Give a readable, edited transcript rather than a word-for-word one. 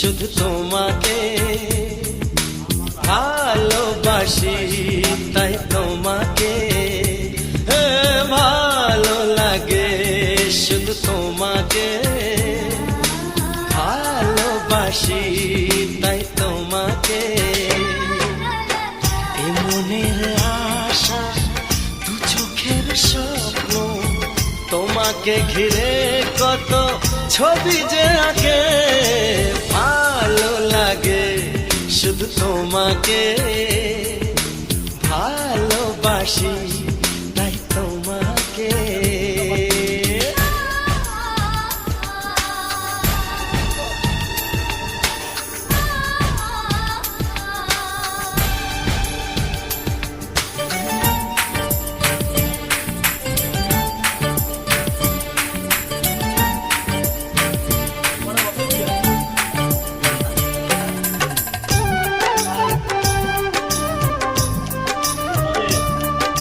শুধু তোমাকে ভালোবাসি, তাই তোমাকে ভালো লাগে, শুধু তোমাকে ভালোবাসি, তাই তোমাকে। এ মনের আশা, দু চোখের স্বপ্ন, তোমাকে ঘিরে কত ছবি যে আঁকে, ভালো লাগে, শুধু তোমাকে ভালোবাসি।